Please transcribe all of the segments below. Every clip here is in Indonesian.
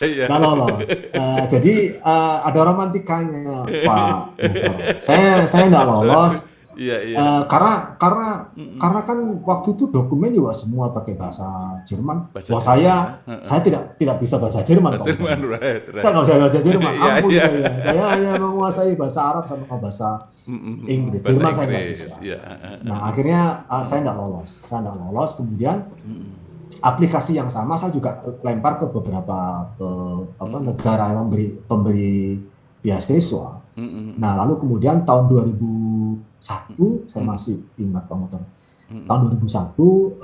Iya. nggak lolos. Jadi ada romantikanya, Pak Muhtar. Saya nggak lolos Iya, iya. karena kan waktu itu dokumen juga semua pakai bahasa Jerman. Bahasa Wah, Jerman ya. saya tidak bisa bahasa Jerman, Pak Bahasa Muhtar. Jerman, right, Saya right. nggak bisa bahasa Jerman, Iya, ampun iya. saya. Saya hanya menguasai bahasa Arab sama bahasa Inggris. Bahasa Jerman saya nggak Inggris, bisa. ya. Nah, akhirnya saya nggak lolos. Kemudian aplikasi yang sama saya juga lempar ke beberapa negara yang pemberi beasiswa. Nah, lalu kemudian tahun 2001, saya masih ingat Pak Muhtar. Tahun 2001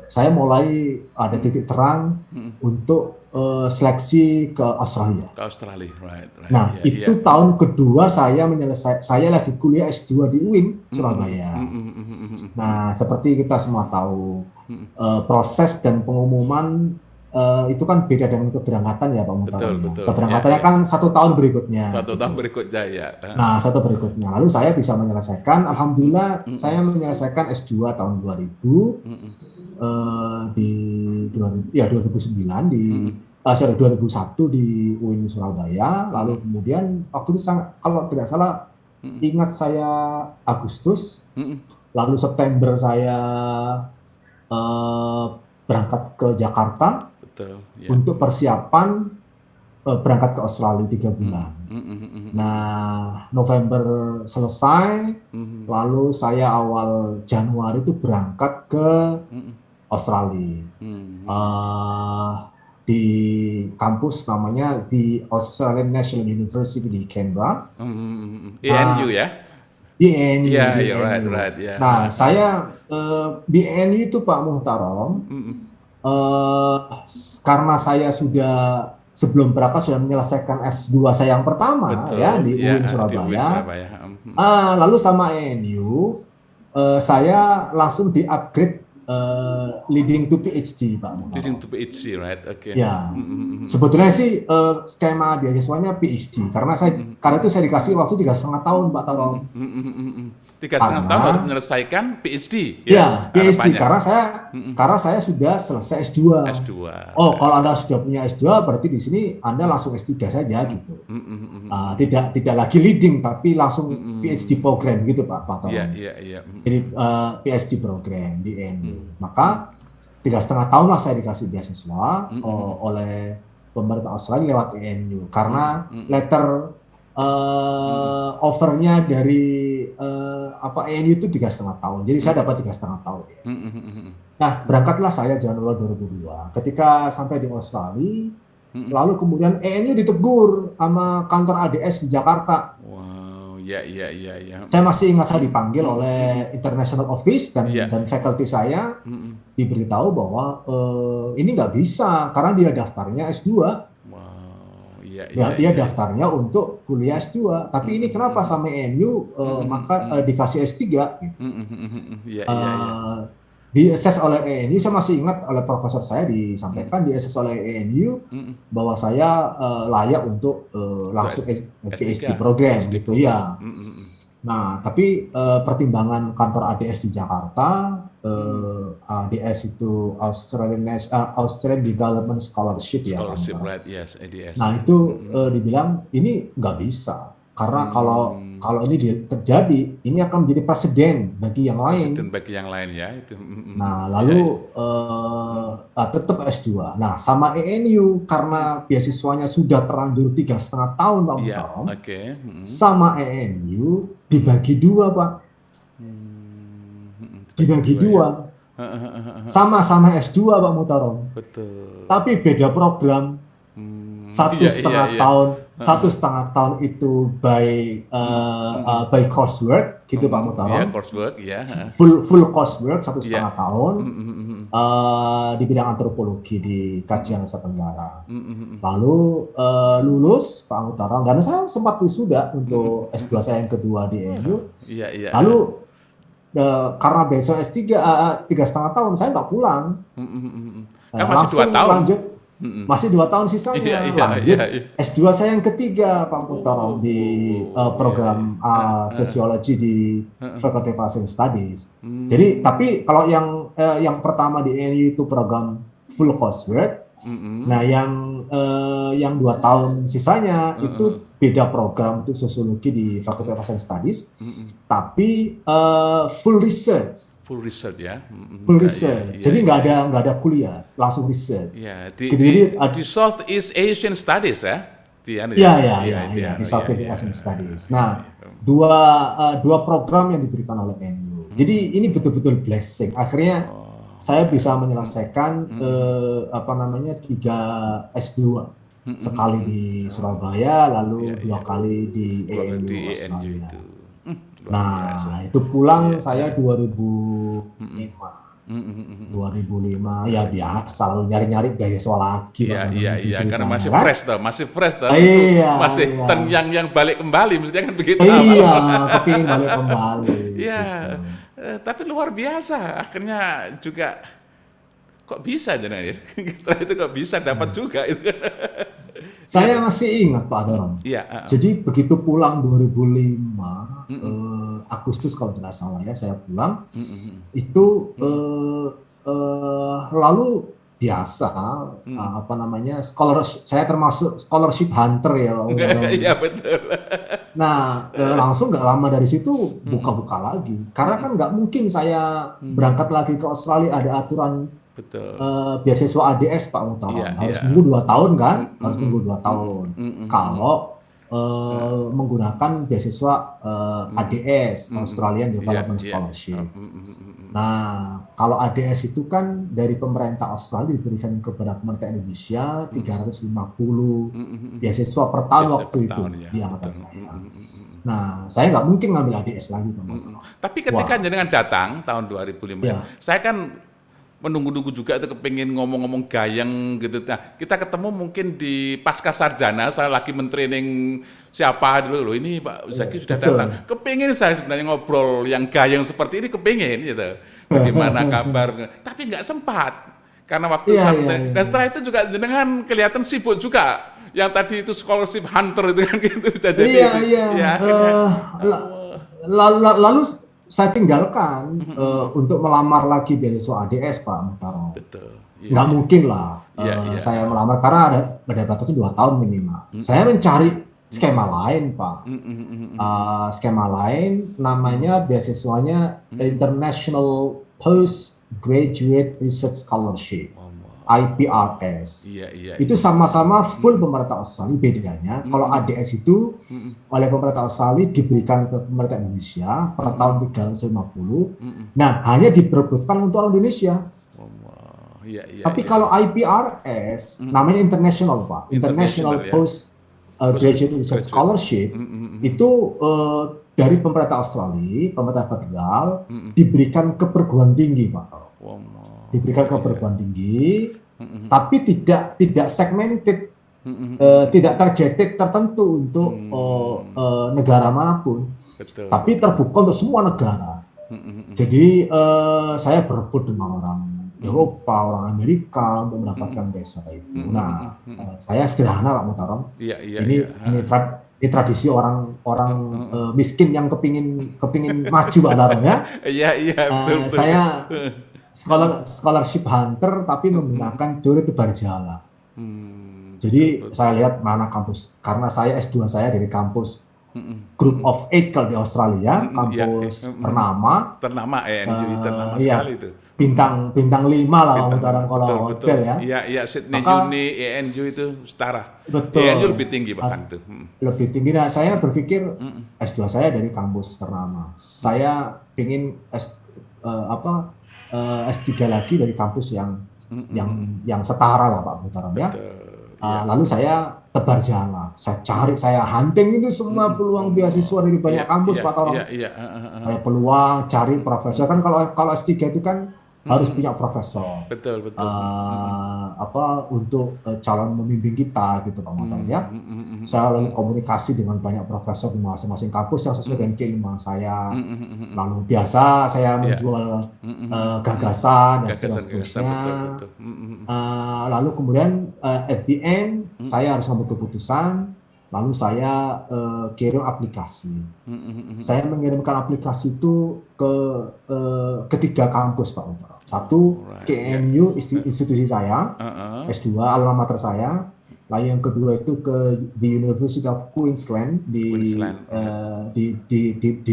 saya mulai ada titik terang untuk seleksi ke Australia. Ke Australia, right, right. Nah, Iya, iya. itu tahun kedua saya lagi kuliah S2 di UIN Surabaya. Nah, seperti kita semua tahu, proses dan pengumuman itu kan beda dengan keberangkatan ya Pak Betul, Muhtaram. betul. Iya, Keberangkatannya iya. kan 1 tahun berikutnya. Satu Gitu. tahun berikutnya, ya. Nah, 1 berikutnya. Lalu saya bisa menyelesaikan, Alhamdulillah saya menyelesaikan S2 tahun 2000, di 2009 sorry 2001 di UIN Surabaya. Lalu kemudian waktu itu kalau tidak salah ingat saya Agustus, lalu September saya eh, berangkat ke Jakarta Betul, ya. untuk persiapan berangkat ke Australia 3 bulan. Nah, November selesai, lalu saya awal Januari itu berangkat ke Australia. Di kampus namanya The Australian National University di Canberra. ENU Nah, ya? di ANU, Iya, di iya, right, ANU. right, ya. Nah, saya di ANU itu Pak Muhtarom, eh, karena saya sudah sebelum berangkat sudah menyelesaikan S2 saya yang pertama ya Betul, di ya, UIN di UIN Surabaya. Surabaya. Lalu sama ANU, saya langsung di-upgrade leading to PhD, Pak Leading Muhtarom. to PhD, right? Oke. Ya, sebetulnya sih skema beasiswanya PhD karena itu saya dikasih waktu 3,5 tahun, Pak Tarom. 3,5 tahun harus Karena menyelesaikan PhD, ya ya, PhD harapannya. karena saya sudah selesai S2. S2. Oh, kalau Anda sudah punya S2 berarti di sini Anda langsung S3 saja gitu. Tidak lagi leading tapi langsung PhD program gitu Pak Iya, Tarom. iya, iya. Jadi PhD program di NU. Maka 3,5 tahun lah saya dikasih beasiswa oleh pemerintah Australia lewat ENU karena letter offernya dari ENU itu 3,5 tahun. Jadi saya dapat 3,5 tahun. Ya. Nah, berangkatlah saya Januari 2002. Ketika sampai di Australia, lalu kemudian ENU ditegur sama kantor ADS di Jakarta. Wow, ya, ya, ya, ya. Saya masih ingat saya dipanggil oleh International Office Iya. dan faculty saya diberitahu bahwa ini nggak bisa karena dia daftarnya S2. Wow, iya, Ya, iya, dia iya. daftarnya untuk kuliah S2. Tapi ini kenapa sama ENU maka dikasih S3 gitu. Iya, iya, iya. Di-assess oleh ENU, saya masih ingat oleh profesor saya disampaikan di-assess oleh ENU bahwa saya layak untuk langsung PhD S3, program PhD gitu program. ya. Nah, tapi pertimbangan kantor ADS di Jakarta, ADS itu Australian Development Scholarship ya, Pak Scholarship, Muhtarom. right? Yes, ADS. Nah, itu dibilang ini nggak bisa karena kalau ini terjadi, ini akan menjadi presiden bagi yang lain. Presiden bagi yang lain ya itu. Nah, Iya, lalu iya. tetap S2. Nah, sama ENU karena beasiswanya sudah terlanjur 3,5 tahun, Pak Iya, Muhtarom, oke. sama ENU dibagi dua, Pak. Dibagi Dibagi dua ya. dua. Sama-sama S2, Pak Muhtarom. Betul. Tapi beda program. Satu Iya, iya, setengah iya. tahun, 1,5 tahun itu by coursework, gitu Pak Iya, Muhtarom. coursework, ya. Full coursework 1,5 Iya. tahun di bidang antropologi di kajian Asia Tenggara. Lalu lulus Pak Muhtarom dan saya sempat wisuda untuk S2 saya yang kedua di ENU. Iya, iya. Lalu karena besok S3 3,5 tahun saya nggak pulang. Kan masih 2 Langsung tahun. lanjut. Masih 2 tahun sisanya Iya, iya, lanjut iya, iya. S2 saya yang ketiga Pak Muhtarom di program sosiologi di Faculty of Asian Studies. Jadi tapi kalau yang pertama di NU itu program full coursework. Nah, yang yang 2 tahun sisanya itu beda program untuk sosiologi di Fakultas of Asian Studies, tapi full research. Full research ya. Full research. Jadi nggak ada kuliah, langsung research. Ya, Gitu, jadi di Southeast Asian Studies ya. Iya, di Southeast Asian Studies. Nah, dua program yang diberikan oleh NU. Jadi ini betul-betul blessing. Akhirnya saya bisa menyelesaikan 3 S2. Sekali di Surabaya, lalu 2 kali di ANU Australia. itu. Nah, itu pulang saya 2005. 2005 ya biasa lalu nyari-nyari beasiswa lagi. Iya, karena masih kan? masih fresh toh. Iya, masih iya. yang balik kembali, mestinya kan begitu. Iya, kepingin balik kembali. Iya, gitu. tapi luar biasa. Akhirnya juga kok bisa ya? Setelah itu kok bisa dapat juga itu. Saya masih ingat Pak Doron. Iya. Jadi begitu pulang 2005 Agustus kalau tidak salah ya, saya pulang itu lalu biasa scholarship, saya termasuk scholarship hunter ya. Iya betul. Nah langsung nggak lama dari situ buka-buka lagi, karena kan nggak mungkin saya berangkat lagi ke Australia, ada aturan. Betul. Beasiswa ADS Pak Mutaram harus nunggu 2 tahun kan, harus nunggu 2 tahun. Kalau menggunakan beasiswa ADS, Australian Development Scholarship. Nah, kalau ADS itu kan dari pemerintah Australia diberikan kepada pemerintah Indonesia 350 beasiswa per tahun waktu itu di angkatan saya. Nah, saya nggak mungkin ngambil ADS lagi Pak Mutaram. Tapi ketika jenengan datang tahun 2005, saya kan menunggu-nunggu juga itu kepingin ngomong-ngomong gayeng gitu. Nah, kita ketemu mungkin di pasca sarjana, saya lagi mentraining siapa dulu, loh ini Pak Zaki sudah datang. Kepingin saya sebenarnya ngobrol yang gayeng seperti ini, kepingin gitu. Bagaimana kabar? Tapi nggak sempat karena waktu sampai. Dan setelah itu juga jenengan kelihatan sibuk juga. Yang tadi itu scholarship hunter itu kan gitu. Jadi lalu saya tinggalkan untuk melamar lagi beasiswa ADS Pak Mutaram. Betul. Nggak mungkin lah saya melamar karena ada batasnya 2 tahun minimal. Saya mencari skema lain Pak. Skema lain namanya beasiswanya International Postgraduate Research Scholarship. IPRS. Itu sama-sama full pemerintah Australia. Bedanya kalau ADS itu oleh pemerintah Australia diberikan ke pemerintah Indonesia per tahun 350. Nah, hanya diperebutkan untuk Indonesia. Tapi kalau IPRS namanya international Pak. International Postgraduate Research Scholarship itu dari pemerintah Australia, pemerintah federal diberikan ke perguruan tinggi Pak. Diberikan ke perguruan tinggi, tapi tidak segmented, tidak targeted tertentu untuk negara manapun, tapi terbuka untuk semua negara. Jadi saya berebut dengan orang Eropa, orang Amerika untuk mendapatkan beasiswa itu. Nah, saya sederhana Pak Mutaram. Ini tradisi orang miskin yang kepingin maju Pak Mutaram ya. Betul. Saya scholarship hunter tapi menggunakan teori tebar jala. Jadi saya lihat mana kampus, karena saya S2 saya dari kampus Group of 8 kalau di Australia, kampus ternama ternama sekali itu. Bintang 5 lah kalau hotel ya. Iya, Sydney Uni, ANU itu setara. Betul. ANU lebih tinggi bahkan tuh. Lebih tinggi. Nah, saya berpikir S2 saya dari kampus ternama. Saya ingin S3 lagi dari kampus yang setara lah Pak Mutaram ya. Lalu saya tebar jala, saya cari, saya hunting itu semua peluang beasiswa dari banyak kampus Pak Mutaram. Saya peluang cari profesor kan, kalau S3 itu kan harus punya profesor. Betul. Untuk calon membimbing kita gitu Pak Mutaram ya. Saya lalu komunikasi dengan banyak profesor di masing-masing kampus yang sesuai dengan keilmuan saya. Lalu biasa saya menjual gagasan dan seterusnya. Lalu kemudian at the end saya harus mengambil keputusan. Lalu saya kirim aplikasi. Saya mengirimkan aplikasi itu ke 3 kampus Pak Mutaram. 1 KNU institusi saya, S2 alma mater saya. Lalu yang kedua itu di University of Queensland di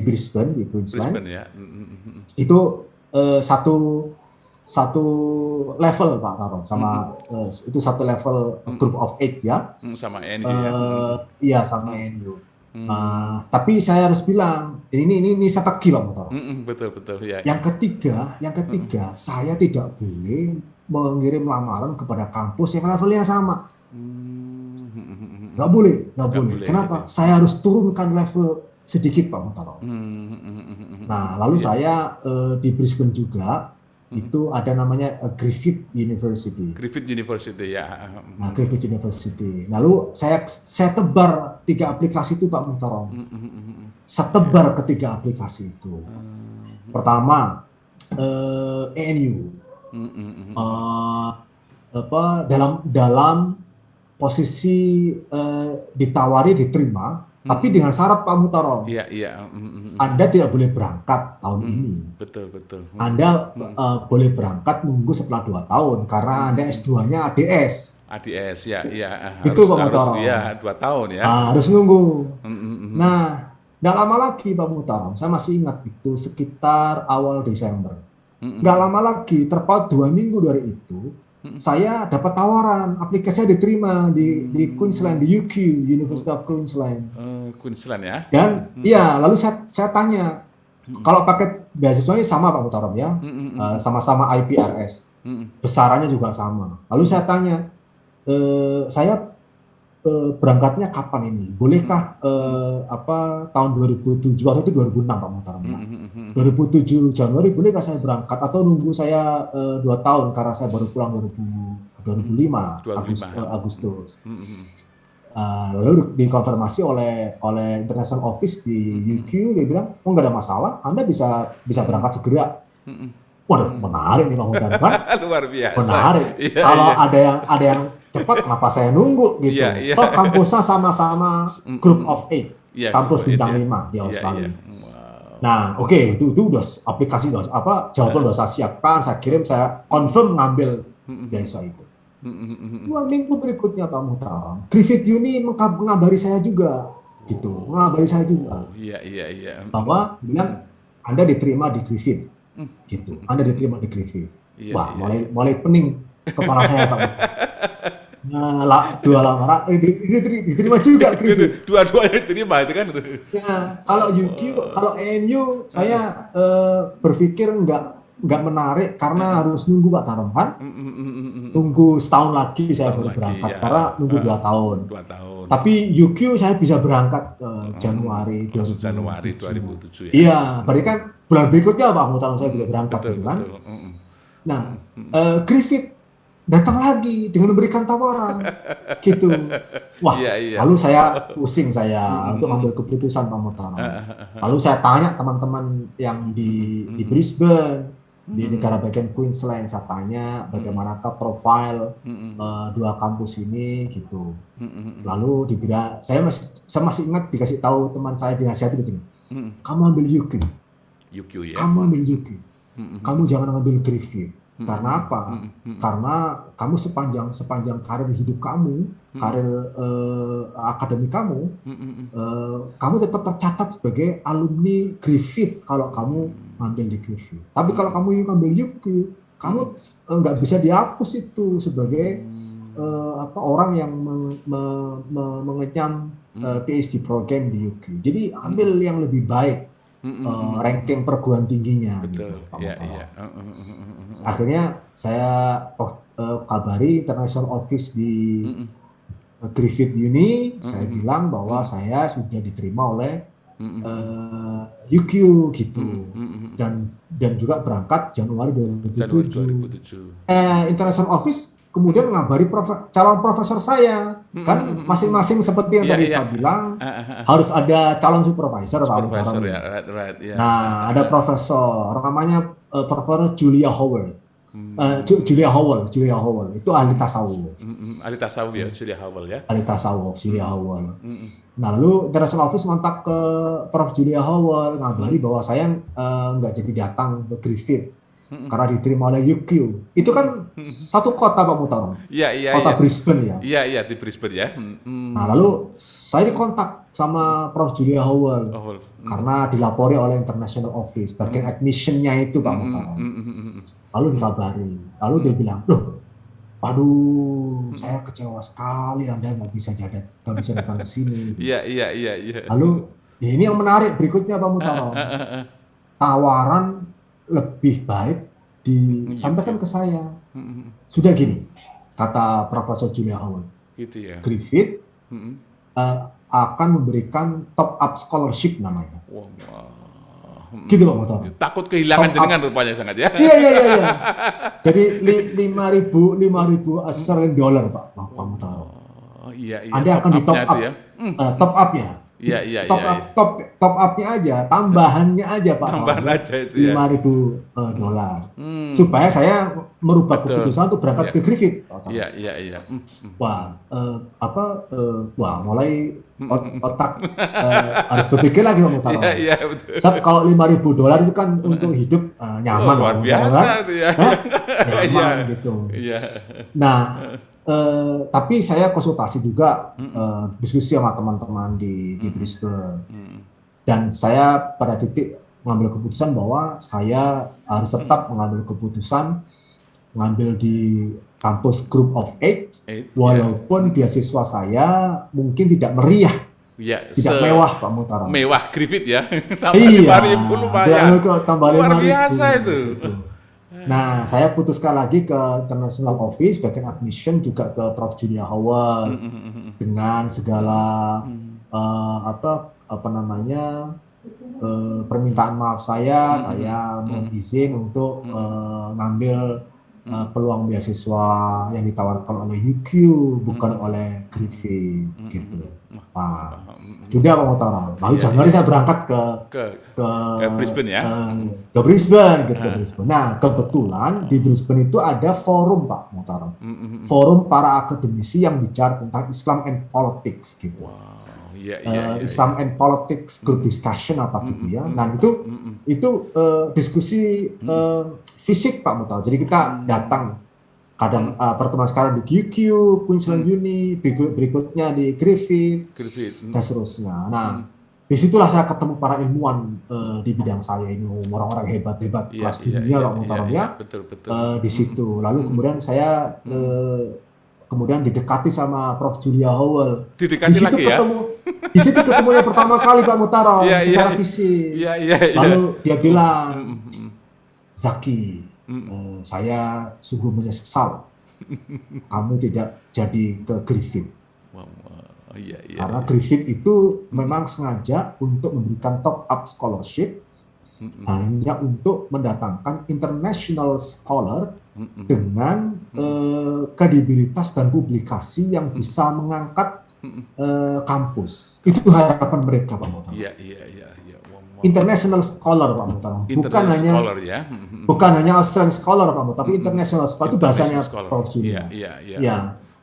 Brisbane, di Queensland. Brisbane ya. Itu satu level Pak Taro sama itu satu level group of 8 ya. Sama ANU ya. Iya sama ANU. Tapi saya harus bilang ini strategi Pak Taro. Betul ya. Yang ketiga saya tidak boleh mengirim lamaran kepada kampus yang levelnya sama. Nggak boleh. Kenapa? Gitu. Saya harus turunkan level sedikit Pak Mutaro. Nah, lalu saya di Brisbane juga itu ada namanya Griffith University. Griffith University ya. Nah, Griffith University. Lalu saya tebar 3 aplikasi itu Pak Mutaro. Saya tebar ke 3 aplikasi itu. Pertama ANU. Dalam posisi ditawari diterima, tapi dengan syarat Pak Mutaro. Iya. Anda tidak boleh berangkat tahun ini. Betul. Anda boleh berangkat nunggu setelah 2 tahun karena Anda S2-nya ADS. ADS ya. Itu Pak Mutaro. Iya, 2 tahun ya. Harus nunggu. Nah, nggak lama lagi Pak Mutaro. Saya masih ingat itu sekitar awal Desember. Nggak lama lagi, terpaut 2 minggu dari itu, saya dapat tawaran, aplikasinya diterima di Queensland, di UQ, University of Queensland. Queensland ya? Dan iya, lalu saya tanya, kalau paket beasiswanya sama Pak Mutarom ya, sama-sama IPRS, besarannya juga sama. Lalu saya tanya, saya berangkatnya kapan ini? Bolehkah tahun 2007 atau itu 2006 Pak Mutarom ya? 2007 Januari bolehkah saya berangkat atau nunggu saya 2 tahun karena saya baru pulang 2005 Agustus. Lalu dikonfirmasi oleh International Office di UQ, dia bilang, oh nggak ada masalah, Anda bisa berangkat segera. Waduh, menarik nih Pak Mutarom kan? Luar biasa. Menarik. Kalau ada yang cepat, kenapa saya nunggu gitu? Toh kampusnya sama-sama Group of 8, kampus bintang 5 di Australia. Nah, oke, itu udah aplikasi jawaban udah saya siapkan, saya kirim, saya confirm ngambil beasiswa itu. 2 minggu berikutnya Pak Mutarom, Griffith Uni mengabari saya juga, gitu, bahwa bilang Anda diterima di Griffith, gitu, Anda diterima di Griffith. Wah, mulai pening kepala saya Pak. Nah, 2 lamaran diterima juga Griffith. Dua-duanya diterima itu kan. Ya, kalau UQ, kalau ANU saya berpikir nggak menarik karena harus nunggu Pak Tarom kan. Nunggu setahun lagi saya baru berangkat karena nunggu 2 tahun. 2 tahun. Tapi UQ saya bisa berangkat Januari 2007 ya. Iya, berarti kan bulan berikutnya Pak Mutarom saya boleh berangkat gitu kan. Nah, Griffith datang lagi dengan memberikan tawaran gitu. Wah, lalu saya pusing untuk ambil keputusan Pak Mutarom. Lalu saya tanya teman-teman yang di Brisbane, di negara bagian Queensland, saya tanya bagaimanakah profil 2 kampus ini gitu. Lalu dibilang, saya masih ingat dikasih tahu teman saya dinasihati begini, kamu ambil UQ ya. Kamu ambil UQ, kamu jangan ambil Griffith. Karena apa? Karena kamu sepanjang karir hidup kamu, karir akademik kamu, kamu tetap tercatat sebagai alumni Griffith kalau kamu ngambil di Griffith. Tapi kalau kamu ngambil UQ, kamu nggak bisa dihapus itu sebagai orang yang mengenyam PhD program di UQ. Jadi ambil yang lebih baik. Ranking perguruan tingginya. Betul. Gitu, Iya. Akhirnya saya kabari International Office di Griffith Uni, saya bilang bahwa saya sudah diterima oleh UQ gitu, dan juga berangkat Januari 2007. International Office kemudian mengabari calon profesor saya, kan masing-masing seperti yang tadi saya bilang harus ada calon supervisor ya, right. Nah, ada profesor namanya Profesor Julia Howell. Julia Howell itu ahli tasawuf. Ahli tasawuf ya, Julia Howell ya. Ahli tasawuf Julia Howell. Nah, lalu International Office kontak ke Prof Julia Howell ngabari bahwa saya nggak jadi datang ke Griffith karena diterima oleh UQ. Itu kan satu kota Pak Mutarom, Iya, iya, kota iya. Brisbane ya. Iya, iya di Brisbane ya. Nah, lalu saya dikontak sama Prof. Julia Howell Oh, karena dilapori oleh International Office, bagian admission-nya itu Pak Mutarom. Lalu dikabari, lalu dia bilang, loh, waduh, saya kecewa sekali Anda nggak bisa datang ke sini. iya, iya, iya, iya. Lalu ya ini yang menarik berikutnya Pak Mutarom, tawaran lebih baik disampaikan ke saya. Sudah gini, kata Profesor Julia Howell, Gitu ya. Griffith akan memberikan top up scholarship namanya. Wah, wah. Gitu Pak Mutarom. Takut kehilangan Top up. jenengan rupanya sangat ya. Iya. Jadi 5.000 Australian dollar Pak Mutarom. Oh, iya, iya. Anda akan di top up-nya up, itu ya. top up-nya. Iya, iya, Top iya. up, top up-nya aja, tambahannya aja Pak. Tambahan aja itu ya. 5.000 dolar. Supaya saya merubah keputusan untuk berangkat ke Griffith. Iya, iya, iya. Wah, wah mulai otak harus berpikir lagi Pak Mutarom. Iya, iya, betul. Sebab kalau 5.000 dolar itu kan untuk hidup nyaman. Luar biasa itu ya. Nyaman gitu. Iya. Nah, tapi saya konsultasi juga, diskusi sama teman-teman di Brisbane. Dan saya pada titik mengambil keputusan bahwa saya harus tetap mengambil keputusan mengambil di kampus Group of Eight, walaupun beasiswa saya mungkin tidak meriah, tidak mewah Pak Mutarom. Mewah Griffith ya, tambah Iya, 5.000 lumayan. Tambah Luar 5.000, biasa itu. gitu. Nah, saya putuskan lagi ke International Office, bagian admission juga ke Prof. Julia Howell dengan segala permintaan maaf saya mohon izin untuk ngambil peluang beasiswa yang ditawarkan oleh UQ, bukan oleh Griffith, gitu. Nah, sudah Pak Mutarom. Lalu Januari saya berangkat ke Brisbane ya. Ke Brisbane, gitu, ke Brisbane. Nah, kebetulan di Brisbane itu ada forum Pak Mutarom, forum para akademisi yang bicara tentang Islam and Politics, gitu. Islam and Politics Group Discussion apa gitu ya. Nah itu diskusi fisik Pak Mutarom. Jadi kita datang kadang pertemuan sekarang di QQ, Queensland Uni, berikutnya di Griffith, dan seterusnya. Nah disitulah saya ketemu para ilmuwan di bidang saya ini, orang-orang hebat-hebat kelas dunia Pak Mutarom ya. Di situ. Lalu kemudian saya kemudian didekati sama Prof. Julia Howell. Didekati lagi ya? Di situ ketemunya pertama kali Pak Mutarom secara fisik. Lalu dia bilang, Zaki, saya sungguh menyesal kamu tidak jadi ke Griffith. Karena Griffith itu memang sengaja untuk memberikan top up scholarship hanya untuk mendatangkan international scholar dengan kredibilitas dan publikasi yang bisa mengangkat kampus. Itu harapan mereka Pak Mutarom. International scholar Pak Mutarom, bukan hanya Australian scholar Pak Mutarom, tapi international scholar itu bahasanya Prof. Julia.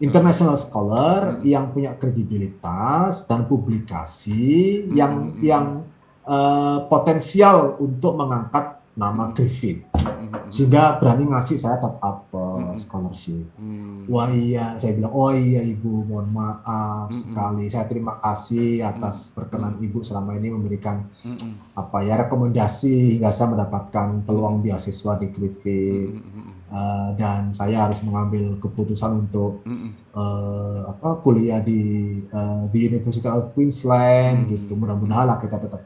International scholar yang punya kredibilitas dan publikasi yang potensial untuk mengangkat nama Griffith, sehingga berani ngasih saya top up scholarship. Wah iya, saya bilang, oh iya Ibu, mohon maaf sekali, saya terima kasih atas perkenan Ibu selama ini memberikan rekomendasi hingga saya mendapatkan peluang beasiswa di Griffith, dan saya harus mengambil keputusan untuk kuliah di University of Queensland gitu. Mudah-mudahan lah kita tetap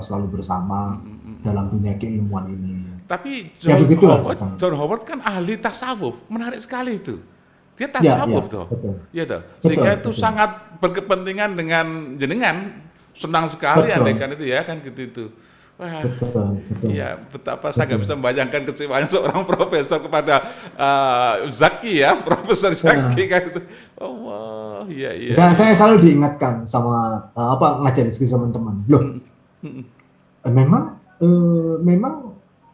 selalu bersama dalam dunia keilmuan ini. Tapi John Howard kan ahli tasawuf, menarik sekali itu. Dia tasawuf toh. Sehingga itu sangat berkepentingan dengan jenengan, senang sekali andaikan itu ya kan gitu itu. Wah, ya betapa saya nggak bisa membayangkan kecewanya seorang profesor kepada Zaki ya, Profesor Zaki kan itu. Oh, iya. Saya selalu diingatkan sama ngajar diskusi sama teman. Loh, memang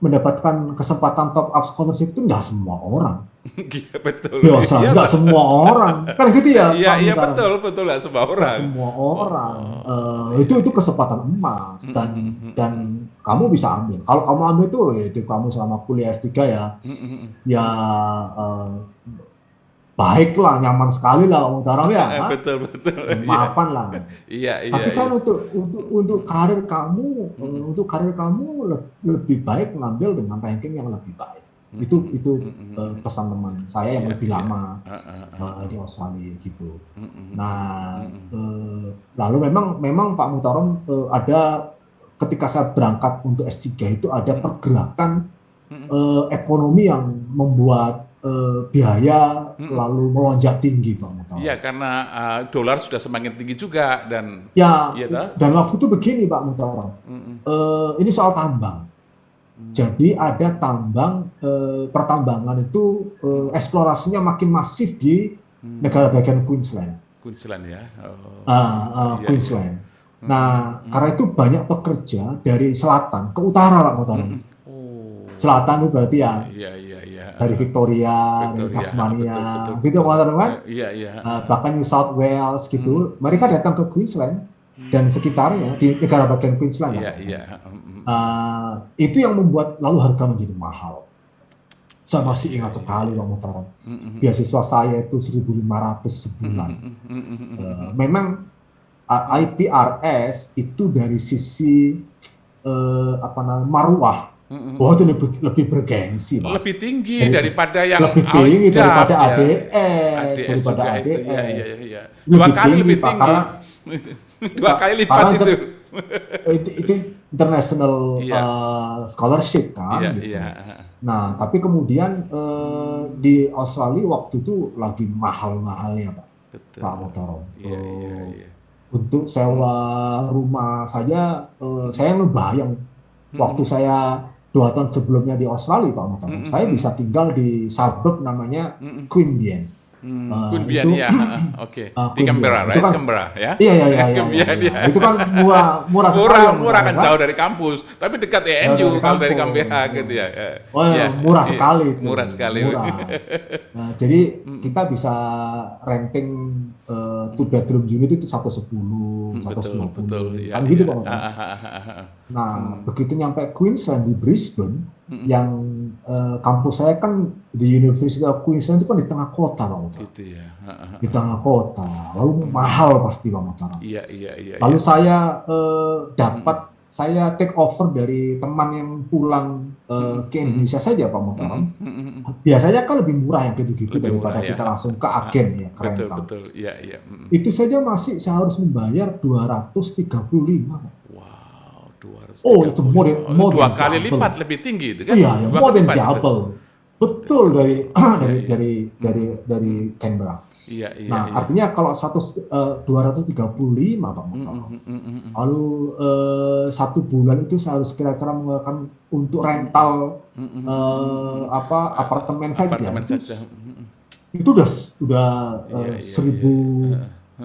mendapatkan kesempatan top up scholarship itu nggak semua orang. Iya betul. Biasa, Iya nggak toh. semua orang. Kan gitu ya, Iya Pak iya Mutar. betul betul lah semua Nggak orang. semua Oh, orang. oh, iya. Itu kesempatan emas dan kamu bisa ambil. Kalau kamu ambil itu ya hidup kamu selama kuliah S3 ya, ya eh, baiklah, nyaman sekali lah Pak Mutar ya. Hah? Betul betul. Iya Mapan lah. iya iya Tapi kan iya. untuk karir kamu, lebih baik mengambil dengan ranking yang lebih baik. Itu pesan teman saya yang Iya lebih iya. lama Heeh. di Australia gitu. Nah, lalu memang Pak Mutarom, ada ketika saya berangkat untuk S3 itu ada pergerakan ekonomi yang membuat biaya lalu melonjak tinggi Pak Mutarom. Iya karena dolar sudah semakin tinggi juga dan Ya, iya toh. dan waktu itu begini Pak Mutarom, ini soal tambang. Jadi ada tambang, pertambangan itu eksplorasinya makin masif di negara bagian Queensland. Queensland ya. Oh. Iya iya. Queensland. Nah, karena itu banyak pekerja dari selatan ke utara Pak Mutarom. Oh. Selatan itu berarti ya Iya iya iya. dari Victoria, dari Victoria, Tasmania, betul gitu Pak Mutarom kan. Iya iya. Bahkan New South Wales gitu, mereka datang ke Queensland dan sekitarnya di negara bagian Queensland. Iya Pak. iya. Itu yang membuat lalu harga menjadi mahal. Saya masih ingat sekali Pak Mutarom. Beasiswa saya itu 1.500 sebulan. Memang IPRS itu dari sisi maruah, itu lebih bergengsi, Pak. Lebih tinggi daripada yang lebih tinggi ADAP, daripada ya. ADS, ADS daripada juga itu. ADS. Iya iya iya. Dua kali tinggi, lebih Pak, tinggi. karena Dua kali lipat karena itu. itu international Iya. scholarship kan, Iya gitu. iya. Nah, tapi kemudian di Australia waktu itu lagi mahal-mahalnya, Pak. Betul. Pak Mutarom. Iya iya iya. Untuk sewa rumah saja, saya ngebayang waktu saya 2 tahun sebelumnya di Australia, Pak Mutarom. Saya bisa tinggal di suburb namanya Queanbeyan. Queanbeyan itu ya. Oke. Di Queanbeyan. Canberra, Itu right? kan Canberra ya. iya. Queanbeyan ya. Itu kan murah sekali, Pak Murah kan Mutarom, jauh dari kampus, tapi dekat ENU kalau dari KMBH gitu ya. Oh, Iya, murah iya. sekali itu. Murah sekali. Murah. Nah, jadi kita bisa renting 2 bedroom unit itu 110, 120. Betul. Iya, Kan gitu, iya. Pak Mutarom. Nah, begitu nyampe Queensland di Brisbane, yang kampus saya kan di University of Queensland itu kan di tengah kota, Pak Mutarom. Gitu ya. Di tengah kota, lalu mahal pasti, Pak Mutarom. Iya. Lalu saya saya take over dari teman yang pulang ke Indonesia saja, Pak Mutarom. Biasanya kan lebih murah yang gitu-gitu Lebih daripada murah, kita ya. langsung ke agen ya, ke rental. Betul. Iya. Itu saja masih saya harus membayar 235. Pak. Wow, 230. Oh, itu more Dua than kali double. lipat lebih tinggi itu kan? Iya, Dua more kali than lipat itu. double. Betul dari Canberra. Iya. Nah, artinya kalau 235 Pak Mutarom. Lalu 1 bulan itu saya harus kira-kira mengeluarkan untuk rental apartemen saja. Apartemen saja. Itu udah Iya. 1.200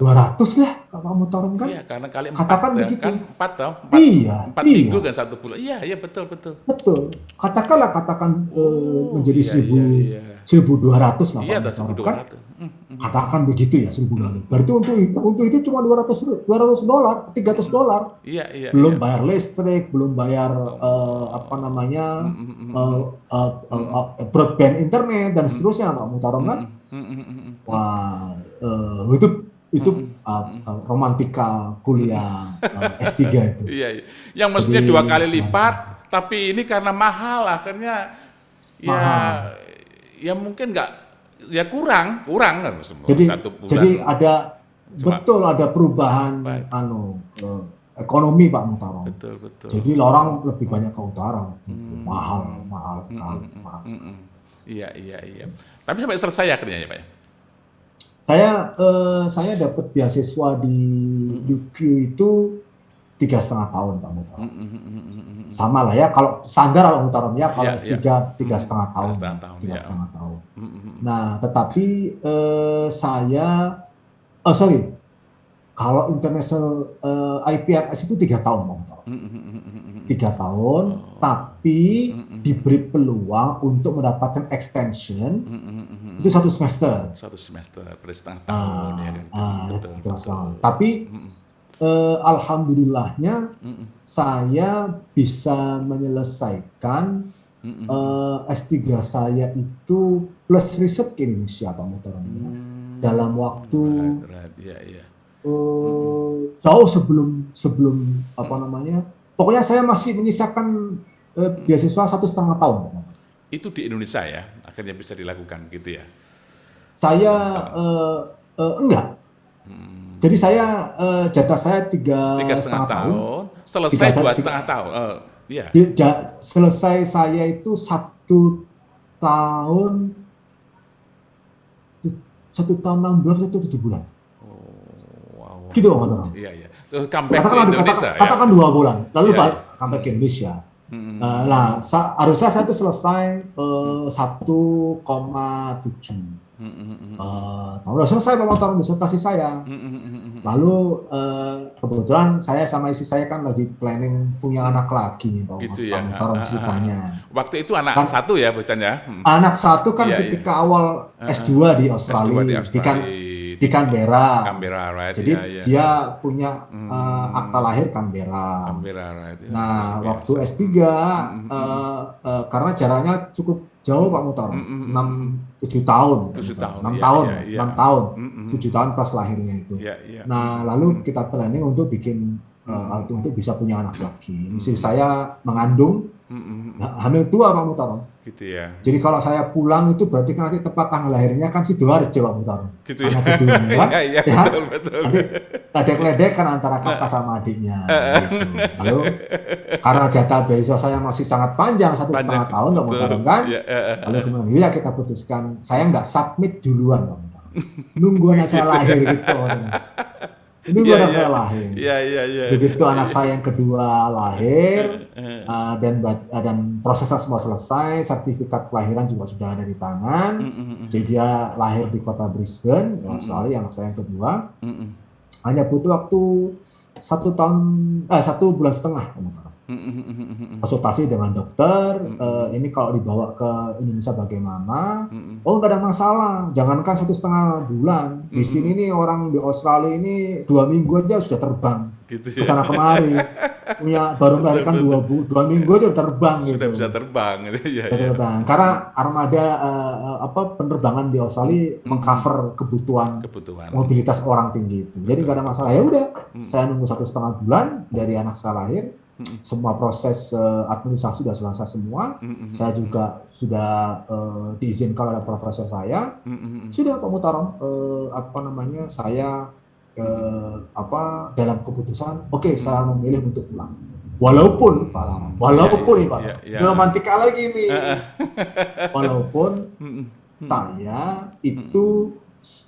lah Pak Mutarom kan. Iya, karena kali 4 Katakan ya, begitu. kan 4 toh. Iya, 4 iya. minggu kan 1 bulan. Iya, betul. Betul. Katakan menjadi Iya. 1.200 lah Iya, Pak atau Mutarom kan. 1.200. Katakan begitu ya 1.200. Berarti untuk itu cuma $200, $300. Iya. Belum bayar listrik, belum bayar broadband internet dan seterusnya Pak Mutarom kan. Wah, itu romantika kuliah S3 itu. Iya. Yang mestinya Jadi, 2 kali lipat, tapi ini karena mahal akhirnya Mahal. ya mungkin kurang kan Jadi 1 bulan. jadi ada perubahan Baik. ekonomi Pak Mutarom. Betul. Jadi orang lebih banyak ke utara. Mahal sekali. Iya. Tapi sampai selesai akhirnya ya, Pak ya. Saya dapat beasiswa di UQ itu 3,5 tahun Pak Mutarom. Sama lah ya, kalau standar Pak Mutarom ya, kalau Iya, S3 3,5 tahun. 3,5 tahun. Nah, tetapi kalau international IPRS itu 3 tahun Pak Mutarom. 3 tahun, tapi diberi peluang untuk mendapatkan extension itu 1 semester. 1 semester, per setengah tahun ya kan. Betul, Gitu, Mas. betul. Tapi alhamdulillahnya saya bisa menyelesaikan S3 saya itu plus riset ke Indonesia, Pak Muhtaram. Dalam waktu jauh sebelum apa namanya, pokoknya saya masih menyisakan beasiswa 1,5 tahun. Itu di Indonesia ya, akhirnya bisa dilakukan gitu ya? Saya enggak. Jadi saya jatah saya 3,5 tahun. Selesai 2,5 tahun. Iya. Selesai saya itu 1 tahun 6 bulan atau 7 bulan. Wow. Gitu Pak. Iya. Terus comeback ke Indonesia ya? Katakan 2 bulan, lalu comeback ke Indonesia. Nah, harusnya saya itu selesai 1,7. Udah selesai pemotongan disertasi saya. Lalu kebetulan saya sama istri saya kan lagi planning punya anak lagi, gitu ya. ceritanya. Waktu itu anak satu ya, Bocan ya? Anak satu kan ketika awal S2 di Australia, di Canberra. Right. Jadi dia punya akta lahir Canberra. Right. Nah, waktu S3 karena jaraknya cukup jauh Pak Muhtaram, 7 tahun. 6 tahun, 7 tahun pas lahirnya itu. Nah, lalu kita planning untuk bikin untuk bisa punya anak lagi. Istri saya mengandung, hamil 2 Pak Muhtaram. Gitu ya. Jadi kalau saya pulang itu berarti kan nanti tepat tanggal lahirnya kan Sidoarjo Pak Muhtaram. Gitu ya. Anak kedua kan? Iya, betul. Ledek-ledek kan antara kakak sama adiknya. Gitu. Lalu karena jatah beasiswa saya masih sangat panjang, 1,5 tahun Pak Muhtaram kan. Lalu kemudian kita putuskan saya nggak submit duluan Pak Muhtaram. Nunggu anak saya lahir gitu. Nunggu anak saya lahir. Iya. Begitu anak saya yang kedua lahir dan prosesnya semua selesai, sertifikat kelahiran juga sudah ada di tangan. Jadi dia lahir di kota Brisbane, Australia, anak saya yang kedua. Hanya butuh waktu 1 bulan setengah. Konsultasi dengan dokter, ini kalau dibawa ke Indonesia bagaimana? Oh, nggak ada masalah. Jangankan 1,5 bulan. Di sini nih orang di Australia ini 2 minggu aja sudah terbang gitu ke sana kemari. Punya baru melahirkan 2 minggu aja terbang gitu. Sudah bisa terbang. Terbang. Karena armada penerbangan di Australia mengcover kebutuhan mobilitas orang tinggi itu. Jadi nggak ada masalah. Ya udah, saya nunggu 1,5 bulan dari anak saya lahir. Semua proses administrasi sudah selesai semua. Saya juga sudah diizinkan oleh profesor saya. Sudah Pak Muhtaram, saya dalam keputusan, saya memilih untuk pulang. Walaupun Pak romantika lagi nih. Walaupun saya itu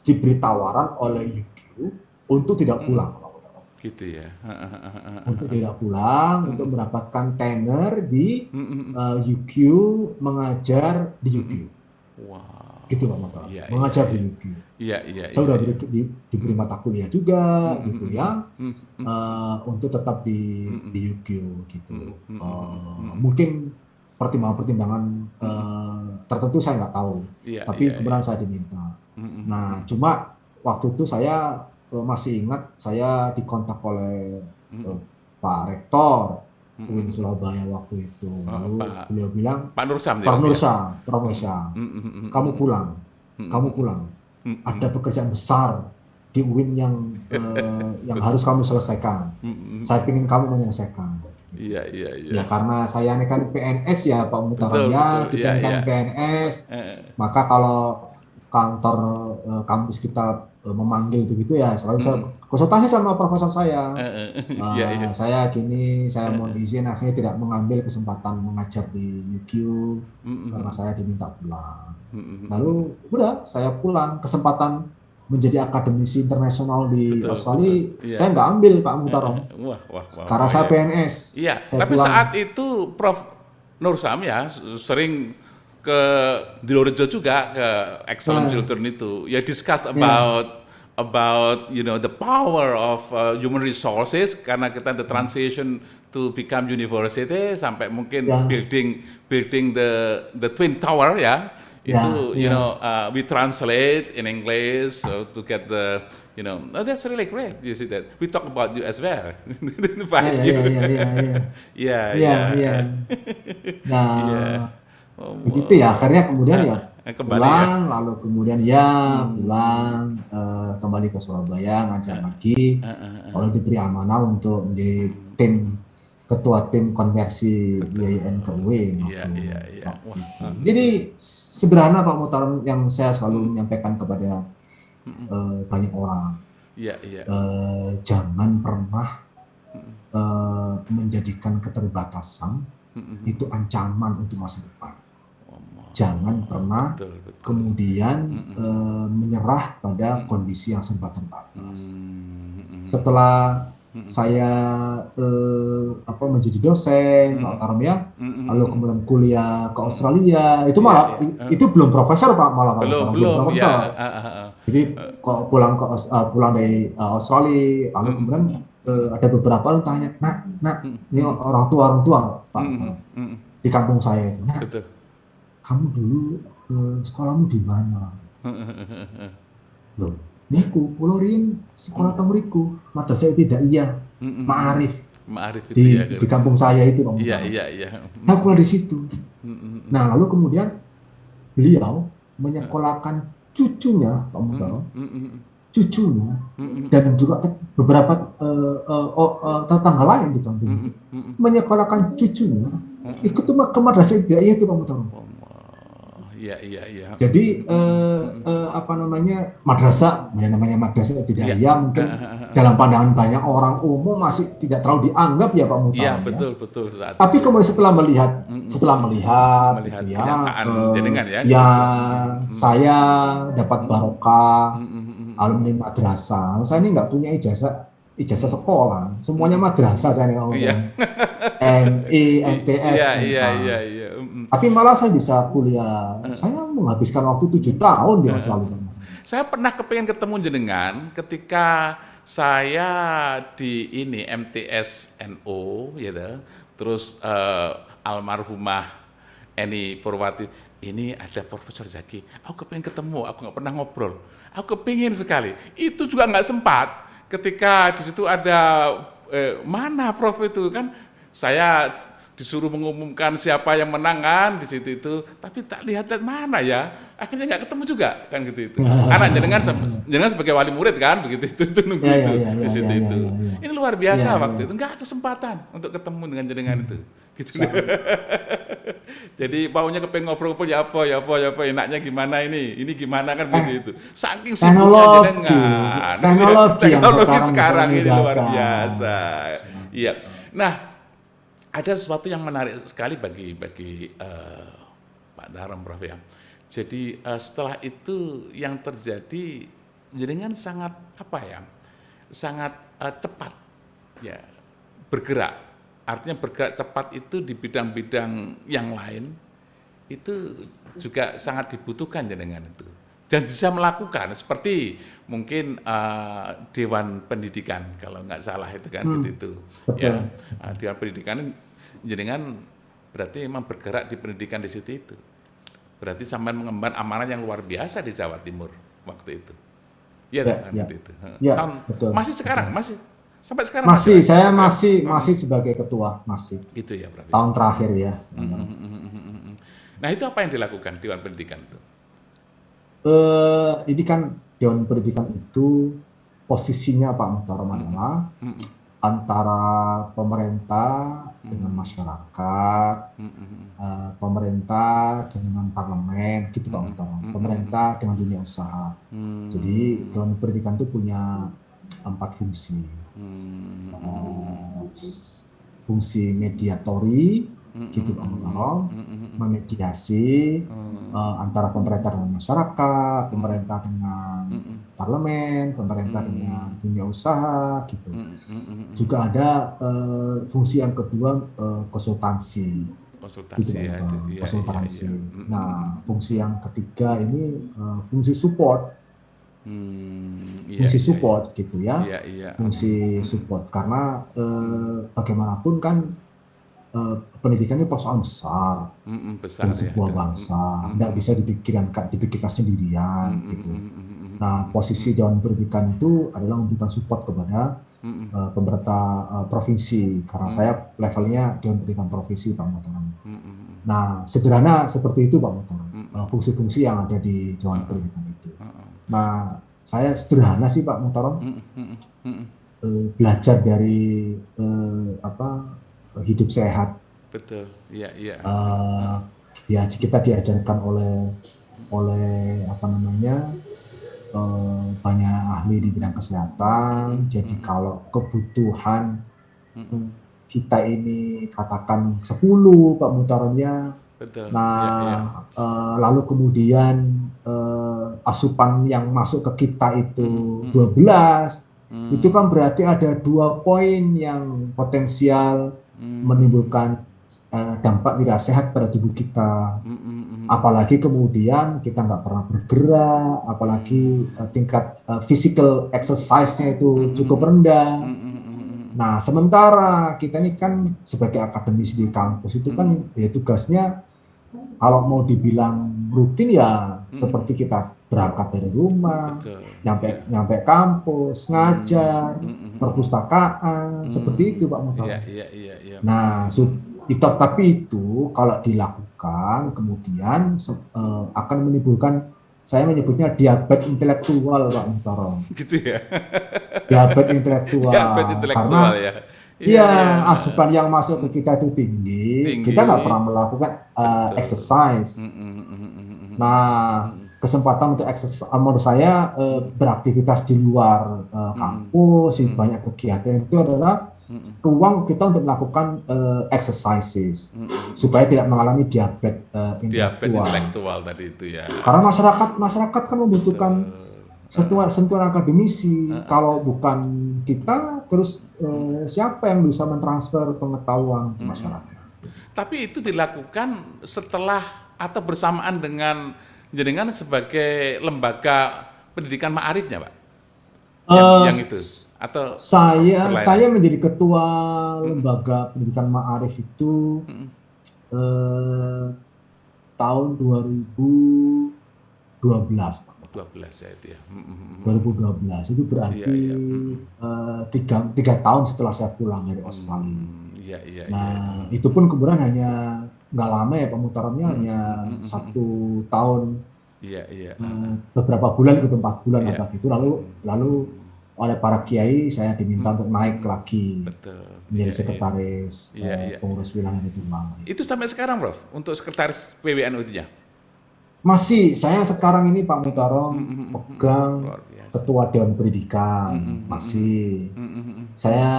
diberi tawaran oleh UQ untuk tidak pulang. Gitu ya. Untuk tidak pulang, untuk mendapatkan tenure di UQ, mengajar di UQ. Wow. Gitu Pak Muhtaram. Mengajar di UQ. Iya. Saya udah diberi mata kuliah juga, gitu ya, untuk tetap di UQ gitu. Mungkin pertimbangan tertentu saya nggak tahu, tapi kebetulan saya diminta. Nah, cuma waktu itu saya masih ingat saya dikontak oleh Pak Rektor UIN Surabaya waktu itu. Lalu beliau bilang, Pak Nursam, kamu pulang. Ada pekerjaan besar di UIN yang harus kamu selesaikan. Saya ingin kamu menyelesaikan. Iya. Ya karena saya ini kan PNS ya Pak Muhtaram ya, kita kan PNS. Maka kalau kantor kampus kita memanggil begitu ya, selalu saya konsultasi sama profesor saya. Saya mohon izin, akhirnya tidak mengambil kesempatan mengajar di UQ karena saya diminta pulang. Lalu udah saya pulang, kesempatan menjadi akademisi internasional di Australia saya nggak ambil Pak Muhtaram. Karena saya PNS. Iya. Tapi saat itu Prof Nursam ya sering ke Dilorejo juga, ke Excellent Children itu, ya discuss about about the power of human resources karena kita the transition to become university sampai mungkin Ya, building the twin tower ya itu we translate in English so to get the oh, that's really great you see that we talk about you as well ya, about ya, you ya, ya, ya, ya, yeah ya, yeah ya. yeah Nah, oh, begitu ya. Akhirnya kemudian ya kembali ya pulang, lalu kemudian pulang kembali ke Surabaya, ngajar lagi. Lalu diberi amanah untuk menjadi ketua tim konversi YIN ke UW iya iya iya wah Jadi sederhana Pak Muhtaram yang saya selalu menyampaikan kepada banyak orang, iya iya jangan pernah menjadikan keterbatasan itu ancaman untuk masa depan. Jangan pernah betul betul kemudian menyerah pada kondisi yang serba terbatas. Setelah saya menjadi dosen, Pak Karam ya, lalu kemudian kuliah ke Australia, itu malah itu belum profesor Pak, malah belum profesor. ya Jadi kok pulang dari Australia, lalu kemudian ada beberapa yang tanya, nak, ini orang tua Pak di kampung saya itu, nak, betul kamu dulu sekolahmu di mana? Loh, niku pulau riyen sekolah temuriku, madrasah tidak iya, Ma'arif Ma'arif itu ya di kampung saya itu Pak iya Muhtaram. iya Saya kuliah di situ. Nah, lalu kemudian beliau menyekolahkan cucunya Pak Muhtaram, cucunya dan juga beberapa tetangga lain di kampung itu menyekolahkan cucunya ikut ke madrasah ibtidaiyah itu Pak Muhtaram. iya iya iya Jadi madrasah, ya namanya madrasah ibtidaiyah mungkin dalam pandangan banyak orang umum masih tidak terlalu dianggap ya Pak Muhtaram. iya Ya. betul saat Tapi kemudian setelah melihat melihat gitu kenyataan jenengan ya ya saya dapat barokah alumni madrasah. Saya ini nggak punya ijazah sekolah, semuanya madrasah saya nih iya MI, MTS, iya MA. iya Tapi malah saya bisa kuliah. Saya menghabiskan waktu 7 tahun di Australia. saya pernah kepingin ketemu jenengan ketika saya di ini MTS NO gitu terus almarhumah Eni Purwati ini ada Profesor Zaki aku kepingin ketemu aku nggak pernah ngobrol aku kepingin sekali itu juga nggak sempat ketika di situ ada mana Prof itu kan saya disuruh mengumumkan siapa yang menang kan di situ itu tapi tak lihat mana ya akhirnya nggak ketemu juga kan gitu itu karena jenengan sebagai wali murid kan begitu itu nunggu itu di situ itu ini luar biasa waktu itu nggak kesempatan untuk ketemu dengan jenengan itu gitu jadi maunya kepengen ngobrol ya apa enaknya gimana ini gimana kan begitu itu saking sibuknya jenengan teknologi sekarang ini luar biasa iya nah ada sesuatu yang menarik sekali bagi Pak Dharam Prof ya. Jadi setelah itu yang terjadi jenengan sangat sangat cepat ya bergerak. Artinya bergerak cepat itu di bidang-bidang yang lain itu juga sangat dibutuhkan jenengan itu. Dan bisa melakukan seperti mungkin Dewan Pendidikan kalau nggak salah itu kan gitu ya Dewan Pendidikan jenengan berarti memang bergerak di pendidikan di situ itu berarti sampai mengemban amanah yang luar biasa di Jawa Timur waktu itu gitu itu betul, masih sekarang betul. Sampai sekarang saya masih sebagai ketua itu ya Prof. Tahun terakhir ya. Nah itu apa yang dilakukan Dewan Pendidikan itu? Ini kan Dewan Pendidikan itu posisinya Pak Muhtaram adalah antara pemerintah dengan masyarakat, pemerintah dengan parlemen, gitu Pak Muhtaram. Pemerintah dengan dunia usaha. Jadi Dewan Pendidikan itu punya 4 fungsi. Fungsi mediatori, gitu Pak Muhtaram, memediasi antara pemerintah dengan masyarakat, pemerintah dengan parlemen, pemerintah dengan dunia usaha, gitu. Juga ada fungsi yang kedua konsultasi gitu, ya, konsultasi. Nah, fungsi yang ketiga ini fungsi support. Iya, fungsi iya, iya. support gitu ya, Iya, iya. fungsi support karena bagaimanapun kan pendidikan ini persoalan besar Besar dari ya sebuah itu. bangsa, tidak bisa dipikirkan sendirian gitu. Nah, posisi Dewan Pendidikan itu adalah memberikan support kepada pemerintah provinsi karena saya levelnya Dewan Pendidikan Provinsi Pak Muhtaram. Nah, sederhana seperti itu Pak Muhtaram, fungsi-fungsi yang ada di Dewan Pendidikan itu. Nah, saya sederhana sih Pak Muhtaram, belajar dari hidup sehat. Betul. Iya, iya. Ya kita diajarkan oleh apa namanya banyak ahli di bidang kesehatan. Jadi kalau kebutuhan kita ini katakan 10 Pak Muhtaramnya, Betul. Iya, iya. nah lalu kemudian asupan yang masuk ke kita itu 12, itu kan berarti ada 2 poin yang potensial menimbulkan dampak tidak sehat pada tubuh kita. Apalagi kemudian kita nggak pernah bergerak, apalagi tingkat physical exercise-nya itu cukup rendah. Nah, sementara kita ini kan sebagai akademisi di kampus itu kan ya tugasnya kalau mau dibilang rutin ya seperti kita berangkat dari rumah, nyampe kampus, ngajar, perpustakaan, seperti itu Pak Muhtaram. Iya. Nah, tapi itu kalau dilakukan kemudian akan menimbulkan, saya menyebutnya diabetes intelektual Pak Muhtaram. Gitu ya. Diabetes intelektual. Diabetes intelektual Karena ya. iya, asupan yang masuk ke kita itu tinggi. Kita nggak pernah melakukan exercise. Nah, kesempatan untuk exercise menurut saya beraktivitas di luar kampus, banyak kegiatan itu adalah ruang kita untuk melakukan exercises supaya tidak mengalami diabetes intelektual tadi itu ya. Karena masyarakat kan membutuhkan sentuhan akademisi. Kalau bukan kita, terus siapa yang bisa mentransfer pengetahuan ke masyarakat? Tapi itu dilakukan setelah atau bersamaan dengan jenengan sebagai lembaga pendidikan ma'arifnya, Pak? Yang itu atau saya menjadi ketua lembaga pendidikan ma'arif itu tahun 2012 Pak. 12 ya itu ya. 2012 itu berarti tiga tahun setelah saya pulang dari Australia. Nah, itu pun kemudian hanya nggak lama ya pemutarannya, hanya 1 tahun. Beberapa bulan ke 4 bulan apa gitu. Lalu oleh para kiai saya diminta untuk naik lagi menjadi sekretaris pengurus wilayah itu. Itu sampai sekarang, Prof, untuk sekretaris PWNU-nya? Masih, saya sekarang ini Pak Muhtaram pegang ketua Dewan Pendidikan, masih. Saya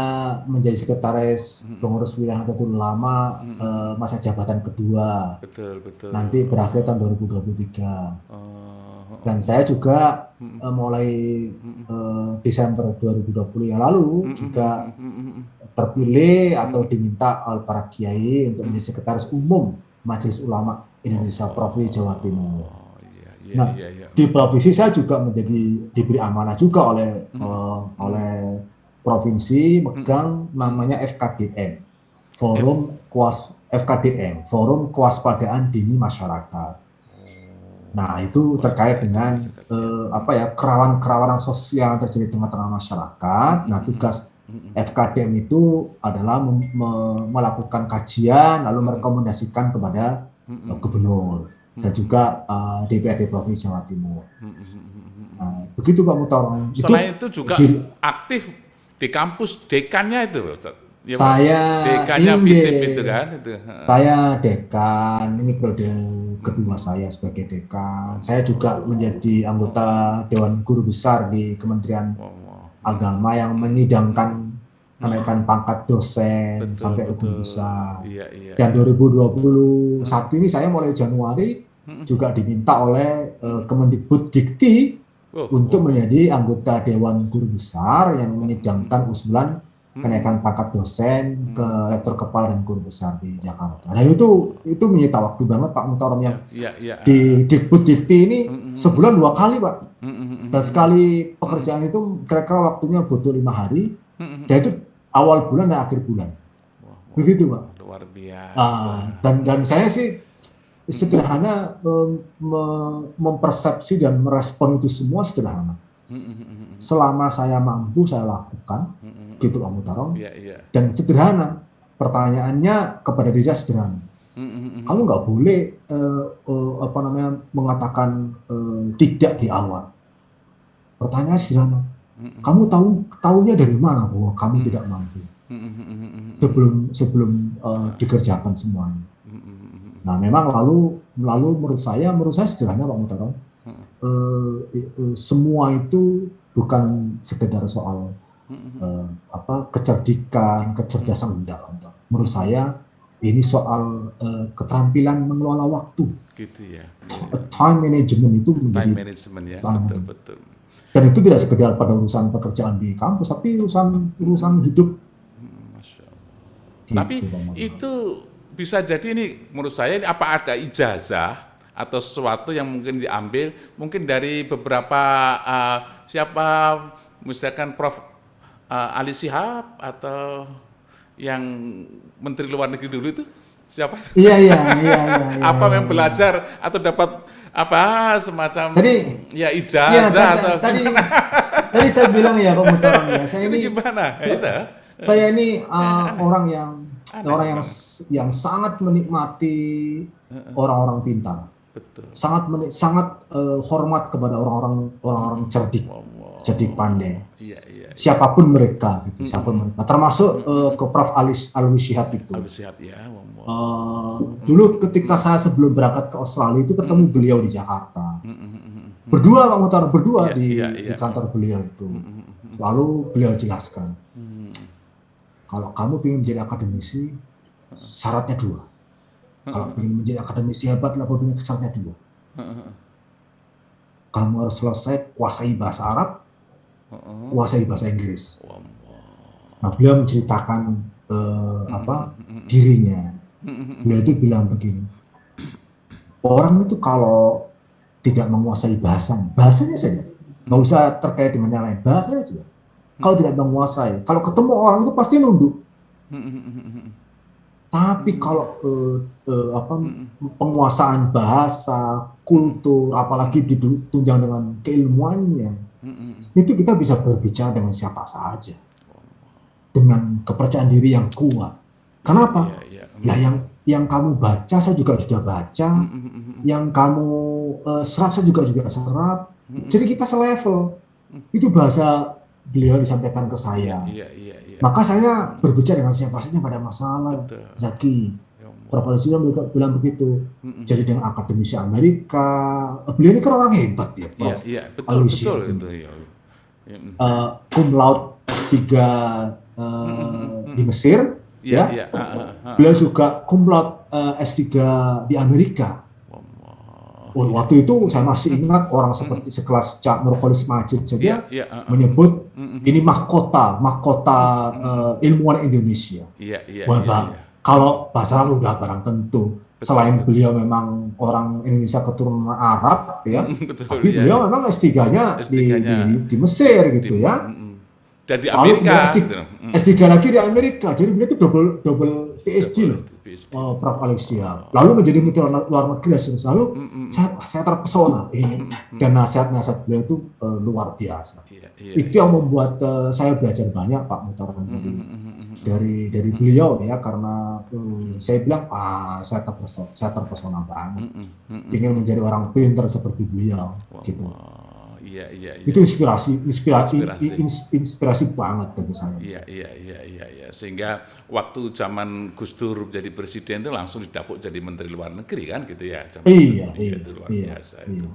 menjadi sekretaris pengurus wilayah Nahdlatul Ulama masa jabatan kedua. Betul. Nanti berakhir tahun 2023. Dan saya juga mulai Desember 2020 yang lalu juga terpilih atau diminta oleh para kiai untuk menjadi sekretaris umum Majelis Ulama Indonesia Provinsi Jawa Timur. Nah, di provinsi saya juga diberi amanah juga oleh provinsi megang namanya FKDM, Forum Kewaspadaan Dini Masyarakat. Nah, itu terkait dengan kerawanan sosial yang terjadi di tengah-tengah masyarakat. Nah, tugas FKDM itu adalah melakukan kajian lalu merekomendasikan kepada gubernur dan juga DPRD Provinsi Jawa Timur. Nah, begitu Pak Muhtaram. Selain itu juga aktif di kampus dekannya itu, ya, saya dekannya FISIP itu kan itu. Saya dekan, ini periode kedua saya sebagai dekan. Saya juga menjadi anggota Dewan Guru Besar di Kementerian Agama yang menyidangkan kenaikan pangkat dosen sampai guru besar. Dan 2021 ini saya mulai Januari juga diminta oleh Kemendikbud Dikti untuk menjadi anggota Dewan Guru Besar yang menyidangkan usulan kenaikan pangkat dosen ke rektor kepala dan guru besar di Jakarta. Nah itu menyita waktu banget Pak Muhtaram, yang di Dikbud-Dikti ini sebulan 2 kali Pak. Dan sekali pekerjaan itu kira-kira waktunya butuh 5 hari, dan itu awal bulan dan akhir bulan. Begitu Pak. Luar biasa. Dan saya sih sederhana mempersepsi dan merespon itu semua sederhana. Selama saya mampu saya lakukan, gitu Pak Muhtaram. Dan sederhana, pertanyaannya kepada diri saya sederhana. Kamu nggak boleh mengatakan tidak di awal. Pertanyaan sederhana. Kamu tahunya dari mana bahwa kamu tidak mampu? Sebelum dikerjakan semuanya. Nah, memang lalu menurut saya sederhana Pak Muhtaram. Semua itu bukan sekedar soal kecerdasan enggak. Menurut saya ini soal keterampilan mengelola waktu. Gitu ya. Time management itu menjadi betul. Dan itu tidak sekedar pada urusan pekerjaan di kampus, tapi urusan hidup. Masya Allah. Gitu, tapi itu bisa jadi ini menurut saya, apa ada ijazah atau sesuatu yang mungkin diambil mungkin dari beberapa siapa, misalkan Prof. Ali Shihab atau yang Menteri Luar Negeri dulu itu siapa? Iya. Apa yang belajar atau dapat apa semacam ijazah atau tadi saya bilang ya Pak Muhtaram ya, saya ini gimana? Saya ini orang yang sangat menikmati orang-orang pintar. Betul. Sangat hormat kepada orang-orang cerdik pandai. Iya. Siapapun mereka gitu, termasuk ke Prof. Ali Shihab itu. Dulu ketika saya sebelum berangkat ke Australia itu ketemu beliau di Jakarta. Berdua Pak Muhtaram, di kantor beliau itu. Lalu beliau jelaskan, kalau kamu ingin menjadi akademisi, syaratnya 2. Kalau ingin menjadi akademisi hebat, punya syaratnya 2. Kamu harus selesai kuasai bahasa Arab, kuasai bahasa Inggris. Nah, beliau menceritakan dirinya. Beliau itu bilang begini, orang itu kalau tidak menguasai bahasanya saja, nggak usah terkait dengan yang lain, bahasanya juga. Kalau tidak menguasai, kalau ketemu orang itu pasti nunduk. Tapi kalau penguasaan bahasa, kultur, apalagi ditunjang dengan keilmuannya, itu kita bisa berbicara dengan siapa saja, dengan kepercayaan diri yang kuat. Kenapa? Ya yang kamu baca saya juga sudah baca, yang kamu serap saya juga serap. Jadi kita selevel. Itu bahasa beliau disampaikan ke saya. Maka saya berbicara dengan siapa saja pada masalah. Zaki, Prof. Ali Shihab bilang begitu. Jadi dengan akademisi Amerika, beliau ini kan orang hebat ya, Prof. Betul itu. Cum laude S3 di Mesir, beliau juga cum laude S3 di Amerika. Waktu itu saya masih ingat orang seperti sekelas Cak Nurholis Majid saja menyebut ini mahkota ilmuwan Indonesia. Kalau bahasa Arab udah barang tentu. Selain beliau memang orang Indonesia keturunan Arab ya, tapi beliau memang S3-nya di Mesir gitu ya. Dan di Amerika. S3 lagi di Amerika. Jadi beliau itu double PhD loh. Prof. Ali Shihab. Lalu menjadi menteri luar negeri. Lalu saya terpesona dan nasihat-nasihat beliau itu luar biasa. Itu yang membuat saya belajar banyak Pak Muhtaram dari beliau ya, karena saya bilang saya terpesona banget. Ingin menjadi orang pintar seperti beliau gitu. Itu inspirasi banget bagi saya. Iya. Sehingga waktu zaman Gus Dur jadi presiden itu langsung didapuk jadi menteri luar negeri kan gitu ya. Iya. Itu luar biasa itu.